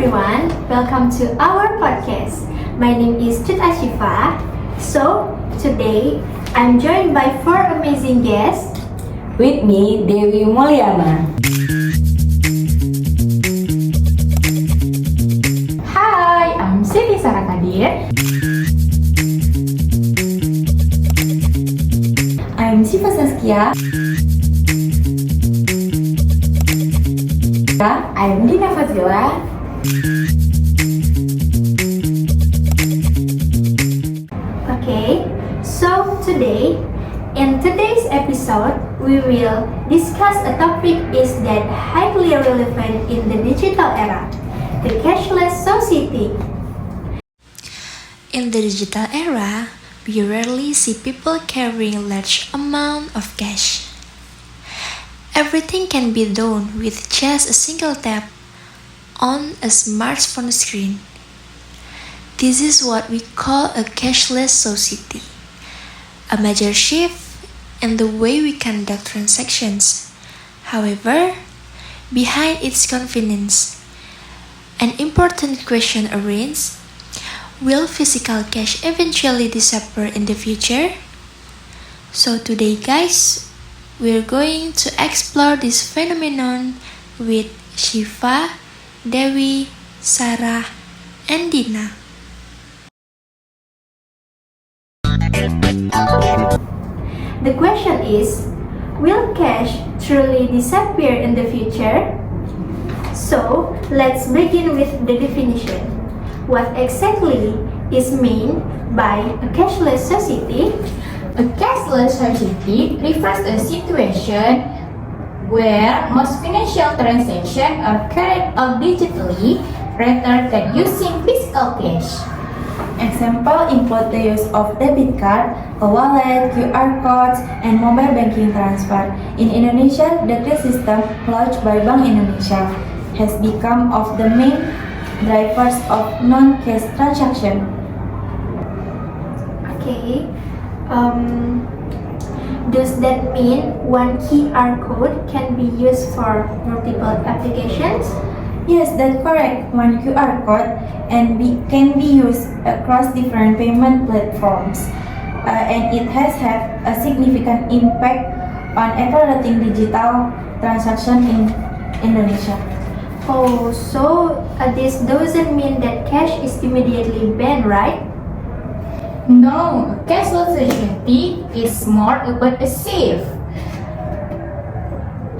everyone, welcome to our podcast. My name is Cut Ashifa. So, today I'm joined by four amazing guests. With me, Dewi Mulyana. Hai, I'm Siti Sarakadir. I'm Syifa Saskia. I'm Dina Fazila. Okay, so in today's episode, we will discuss a topic is that highly relevant in the digital era, the cashless society. In the digital era, we rarely see people carrying large amount of cash. Everything can be done with just a single tap on a smartphone screen. This is what we call a cashless society, a major shift in the way we conduct transactions. However, behind its convenience, an important question arises: will physical cash eventually disappear in the future? So today, guys, we're going to explore this phenomenon with Syifa, Dewi, Sarah, and Dina. The question is, will cash truly disappear in the future? So, let's begin with the definition. What exactly is meant by a cashless society? A cashless society refers to a situation where most financial transactions are carried out digitally rather than using physical cash. Example include the use of debit card, a wallet, QR codes, and mobile banking transfer. In Indonesia, the CRIS system launched by Bank Indonesia has become of the main drivers of non-cash transaction. Okay, does that mean one QR code can be used for multiple applications? Yes, that's correct. One QR code can be used across different payment platforms, and it has had a significant impact on accelerating digital transaction in Indonesia. Oh, so this doesn't mean that cash is immediately banned, right? No, a cashless society is more about a safe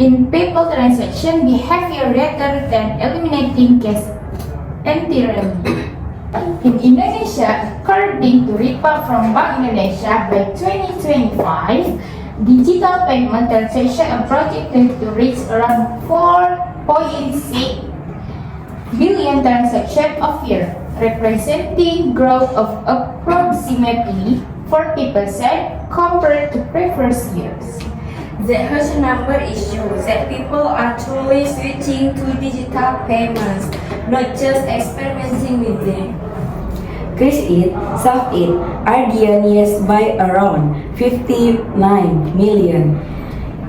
in people transaction behavior rather than eliminating cash entirely. In Indonesia, according to report from Bank Indonesia, by 2025, digital payment transactions are projected to reach around 4.6 billion transactions a year, representing growth of approximately 40% compared to previous years. The huge number shows that people are truly switching to digital payments, not just experimenting with them. CRIS South are the nearest by around 59 million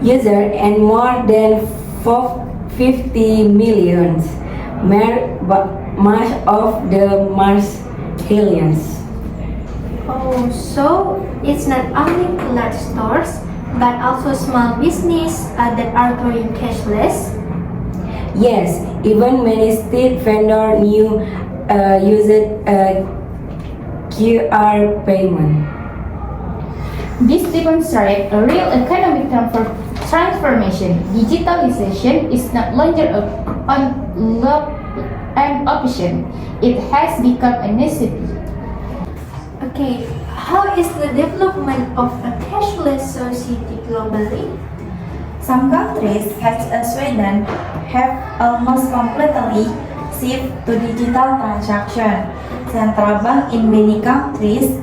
users and more than 50 million, much of the mass aliens. Oh, so it's not only large stores, but also small business that are going cashless? Yes, even many street vendors use QR payment. This demonstrates a real economic transformation. Digitalization is not longer an option, it has become a necessity. Okay, how is the development of a cashless society globally? Some countries, such as Sweden, have almost completely shifted to digital transaction. Central banks in many countries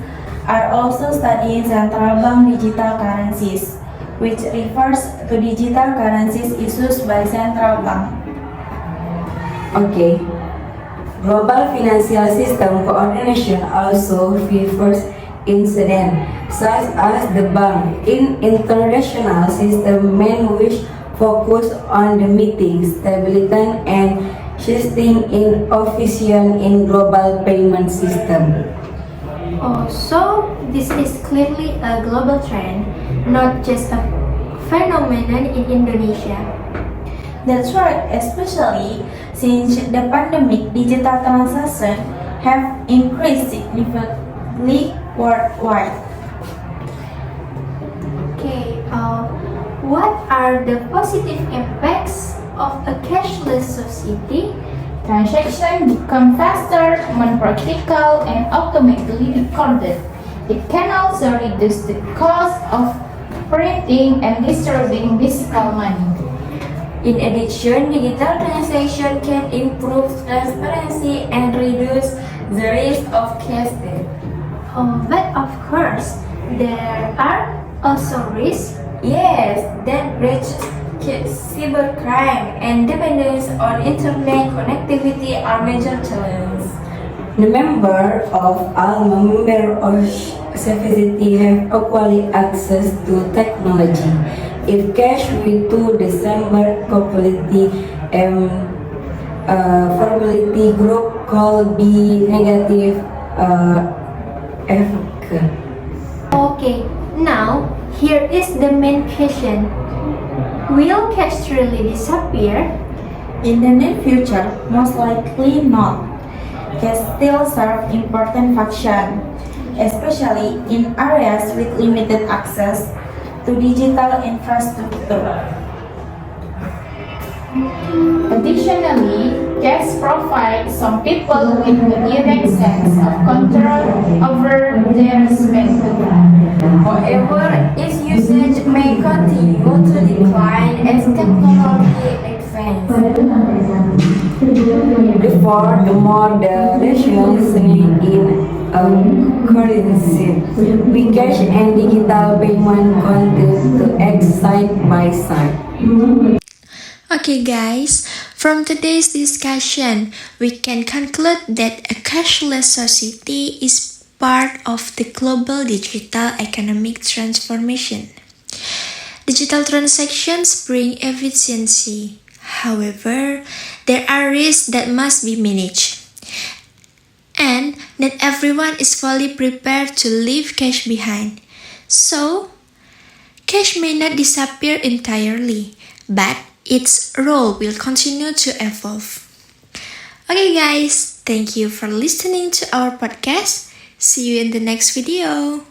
are also studying central bank digital currencies, which refers to digital currencies issued by central bank. Okay. Global financial system coordination also refers incident, such as the bank in international system main which focus on the meeting, stability, and shifting innovation in global payment system. Oh, so this is clearly a global trend, not just a phenomenon in Indonesia. That's right, especially since the pandemic, digital transactions have increased significantly worldwide. Okay, what are the positive impacts of a cashless society? Transactions become faster, more practical, and automatically recorded. It can also reduce the cost of printing and distributing physical money. In addition, digital transaction can improve transparency and reduce the risk of cash debt. Oh, but of course, there are also risks. Yes, that breaches cybercrime and dependence on internet connectivity are major challenges. The member of all member of society have equally access to technology. If cash with to December completely formality group could be negative effect. Okay, now here is the main question. Will cash truly disappear? In the near future, most likely not. Cash still serve important function, especially in areas with limited access to digital infrastructure. Additionally, cash provides some people with a direct sense of control over their spending. However, its usage may continue to decline as technology advances. Therefore, the more the ratios in currency, we cash and digital payment continue to act side by side. Okay, guys, from today's discussion, we can conclude that a cashless society is part of the global digital economic transformation. Digital transactions bring efficiency. However, there are risks that must be managed. And not everyone is fully prepared to leave cash behind. So, cash may not disappear entirely, but its role will continue to evolve. Okay guys, thank you for listening to our podcast. See you in the next video.